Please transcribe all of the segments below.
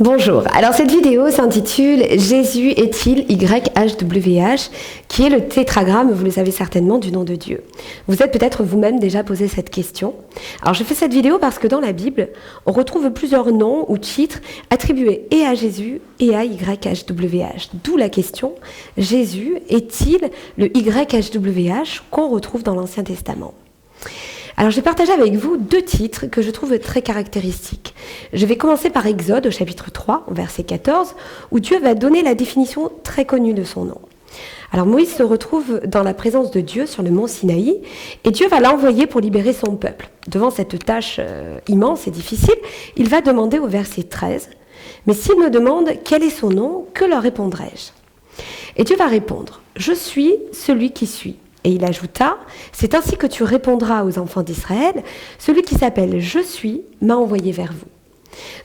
Bonjour, alors cette vidéo s'intitule « Jésus est-il YHWH ?» qui est le tétragramme, vous le savez certainement, du nom de Dieu. Vous êtes peut-être vous-même déjà posé cette question. Alors je fais cette vidéo parce que dans la Bible, on retrouve plusieurs noms ou titres attribués et à Jésus et à YHWH. D'où la question « Jésus est-il le YHWH qu'on retrouve dans l'Ancien Testament ?» Alors, je vais partager avec vous deux titres que je trouve très caractéristiques. Je vais commencer par Exode, au chapitre 3, au verset 14, où Dieu va donner la définition très connue de son nom. Alors, Moïse se retrouve dans la présence de Dieu sur le mont Sinaï, et Dieu va l'envoyer pour libérer son peuple. Devant cette tâche immense et difficile, il va demander au verset 13, « Mais s'il me demande quel est son nom, que leur répondrai-je » Et Dieu va répondre, « Je suis celui qui suis. » Et il ajouta, « C'est ainsi que tu répondras aux enfants d'Israël, celui qui s'appelle « Je suis » m'a envoyé vers vous. »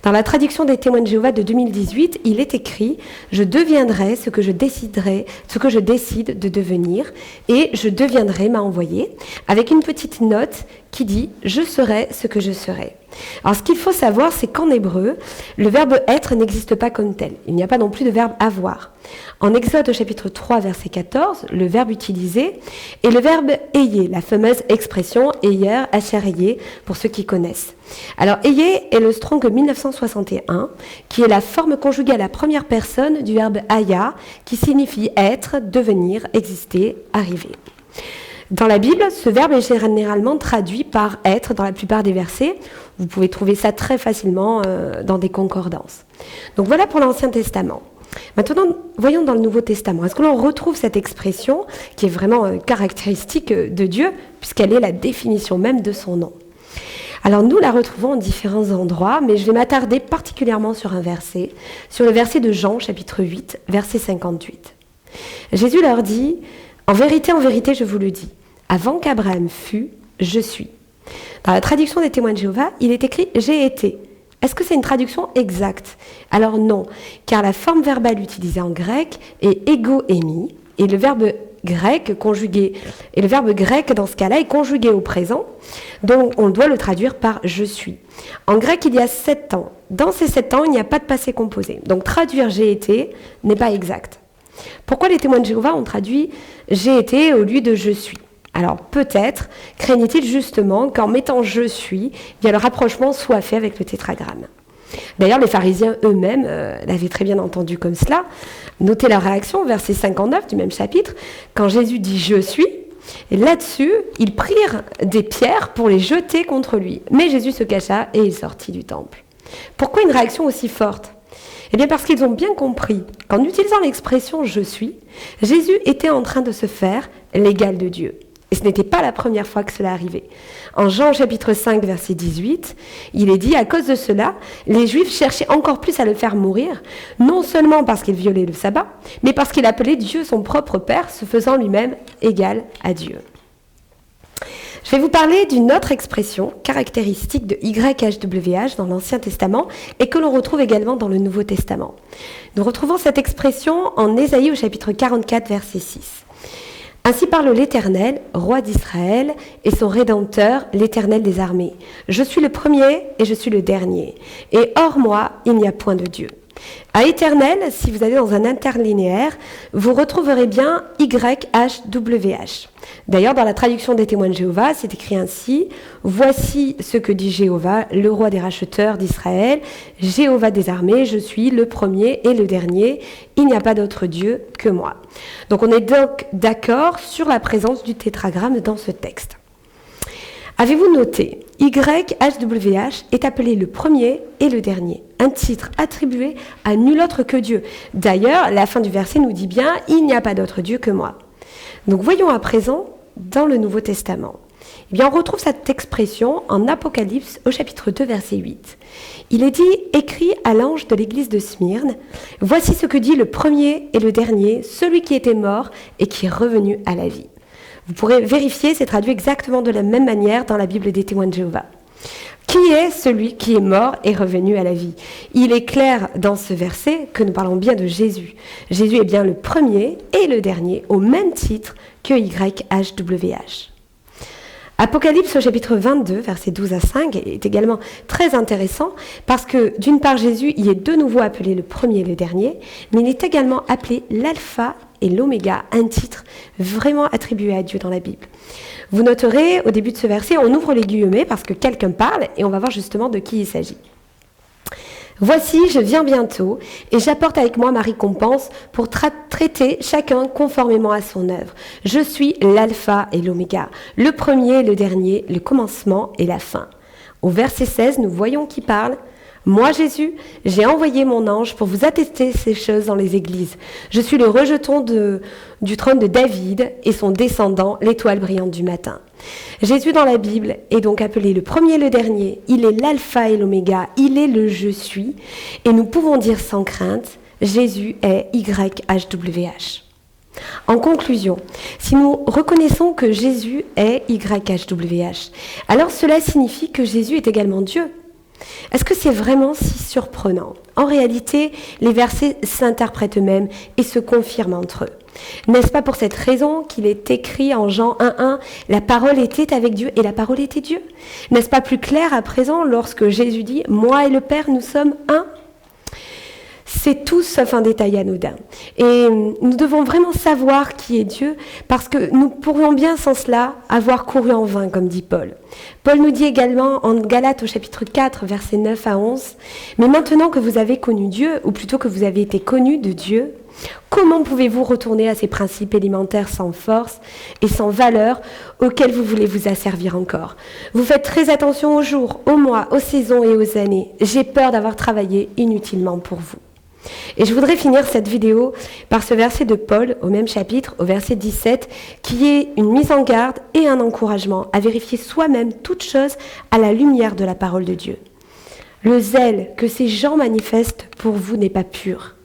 Dans la traduction des Témoins de Jéhovah de 2018, il est écrit « Je deviendrai ce que je décide de devenir, et je deviendrai m'a envoyé », avec une petite note qui dit « Je serai ce que je serai ». Alors ce qu'il faut savoir, c'est qu'en hébreu, le verbe être n'existe pas comme tel. Il n'y a pas non plus de verbe avoir. En Exode au chapitre 3, verset 14, le verbe utilisé est le verbe ayez, la fameuse expression ayer, asher pour ceux qui connaissent. Alors ayez est le Strong 1961, qui est la forme conjuguée à la première personne du verbe aya, qui signifie être, devenir, exister, arriver. Dans la Bible, ce verbe est généralement traduit par être dans la plupart des versets. Vous pouvez trouver ça très facilement dans des concordances. Donc voilà pour l'Ancien Testament. Maintenant, voyons dans le Nouveau Testament. Est-ce que l'on retrouve cette expression qui est vraiment caractéristique de Dieu, puisqu'elle est la définition même de son nom? Alors nous la retrouvons en différents endroits, mais je vais m'attarder particulièrement sur un verset, sur le verset de Jean, chapitre 8, verset 58. Jésus leur dit « En vérité, je vous le dis, avant qu'Abraham fût, je suis. » Dans la traduction des Témoins de Jéhovah, il est écrit « J'ai été ». Est-ce que c'est une traduction exacte? Alors non, car la forme verbale utilisée en grec est ego émi, et le verbe grec dans ce cas-là est conjugué au présent, donc on doit le traduire par « je suis ». En grec, il y a 7 temps. Dans ces 7 temps, il n'y a pas de passé composé. Donc traduire « j'ai été » n'est pas exact. Pourquoi les Témoins de Jéhovah ont traduit « j'ai été » au lieu de « je suis » ? Alors peut-être craignent-ils justement qu'en mettant « je suis », bien le rapprochement soit fait avec le tétragramme. D'ailleurs, les pharisiens eux-mêmes l'avaient très bien entendu comme cela. Notez leur réaction au verset 59 du même chapitre, quand Jésus dit « je suis », et là-dessus, ils prirent des pierres pour les jeter contre lui. Mais Jésus se cacha et il sortit du temple. Pourquoi une réaction aussi forte ? Eh bien parce qu'ils ont bien compris qu'en utilisant l'expression « je suis », Jésus était en train de se faire l'égal de Dieu. Et ce n'était pas la première fois que cela arrivait. En Jean chapitre 5, verset 18, il est dit « À cause de cela, les Juifs cherchaient encore plus à le faire mourir, non seulement parce qu'il violait le sabbat, mais parce qu'il appelait Dieu son propre Père, se faisant lui-même égal à Dieu. » Je vais vous parler d'une autre expression caractéristique de YHWH dans l'Ancien Testament et que l'on retrouve également dans le Nouveau Testament. Nous retrouvons cette expression en Ésaïe au chapitre 44, verset 6. « Ainsi parle l'Éternel, roi d'Israël, et son Rédempteur, l'Éternel des armées. Je suis le premier et je suis le dernier, et hors moi, il n'y a point de Dieu. » À éternel, si vous allez dans un interlinéaire, vous retrouverez bien YHWH. D'ailleurs, dans la traduction des Témoins de Jéhovah, c'est écrit ainsi « Voici ce que dit Jéhovah, le roi des racheteurs d'Israël, Jéhovah des armées, je suis le premier et le dernier, il n'y a pas d'autre Dieu que moi. » Donc on est donc d'accord sur la présence du tétragramme dans ce texte. Avez-vous noté, YHWH est appelé le premier et le dernier, un titre attribué à nul autre que Dieu. D'ailleurs, la fin du verset nous dit bien « Il n'y a pas d'autre Dieu que moi ». Donc voyons à présent dans le Nouveau Testament. Eh bien, on retrouve cette expression en Apocalypse au chapitre 2, verset 8. Il est dit « Écrit à l'ange de l'église de Smyrne, voici ce que dit le premier et le dernier, celui qui était mort et qui est revenu à la vie. » Vous pourrez vérifier, c'est traduit exactement de la même manière dans la Bible des Témoins de Jéhovah. Qui est celui qui est mort et revenu à la vie? Il est clair dans ce verset que nous parlons bien de Jésus. Jésus est bien le premier et le dernier, au même titre que YHWH. Apocalypse au chapitre 22, versets 12 à 5, est également très intéressant parce que d'une part Jésus y est de nouveau appelé le premier et le dernier, mais il est également appelé l'alpha et l'oméga, un titre vraiment attribué à Dieu dans la Bible. Vous noterez au début de ce verset, on ouvre les guillemets parce que quelqu'un parle et on va voir justement de qui il s'agit. Voici, je viens bientôt, et j'apporte avec moi ma récompense pour traiter chacun conformément à son œuvre. Je suis l'alpha et l'oméga, le premier et le dernier, le commencement et la fin. Au verset 16, nous voyons qui parle. Moi, Jésus, j'ai envoyé mon ange pour vous attester ces choses dans les églises. Je suis le rejeton du trône de David et son descendant, l'étoile brillante du matin. Jésus dans la Bible est donc appelé le premier et le dernier. Il est l'alpha et l'oméga, il est le je suis. Et nous pouvons dire sans crainte, Jésus est YHWH. En conclusion, si nous reconnaissons que Jésus est YHWH, alors cela signifie que Jésus est également Dieu. Est-ce que c'est vraiment si surprenant? En réalité, les versets s'interprètent eux-mêmes et se confirment entre eux. N'est-ce pas pour cette raison qu'il est écrit en Jean 1:1 « La parole était avec Dieu et la parole était Dieu » N'est-ce pas plus clair à présent lorsque Jésus dit « Moi et le Père, nous sommes un » C'est tout sauf un détail anodin. Et nous devons vraiment savoir qui est Dieu parce que nous pourrions bien sans cela avoir couru en vain, comme dit Paul. Paul nous dit également en Galates au chapitre 4, versets 9 à 11, « Mais maintenant que vous avez connu Dieu, ou plutôt que vous avez été connus de Dieu, comment pouvez-vous retourner à ces principes élémentaires sans force et sans valeur auxquels vous voulez vous asservir encore? Vous faites très attention aux jours, aux mois, aux saisons et aux années. J'ai peur d'avoir travaillé inutilement pour vous. » Et je voudrais finir cette vidéo par ce verset de Paul, au même chapitre, au verset 17, qui est une mise en garde et un encouragement à vérifier soi-même toute chose à la lumière de la parole de Dieu. Le zèle que ces gens manifestent pour vous n'est pas pur,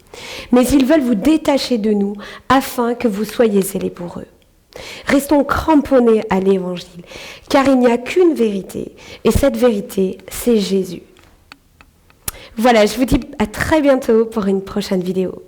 mais ils veulent vous détacher de nous afin que vous soyez zélés pour eux. Restons cramponnés à l'évangile, car il n'y a qu'une vérité, et cette vérité, c'est Jésus. Voilà, je vous dis à très bientôt pour une prochaine vidéo.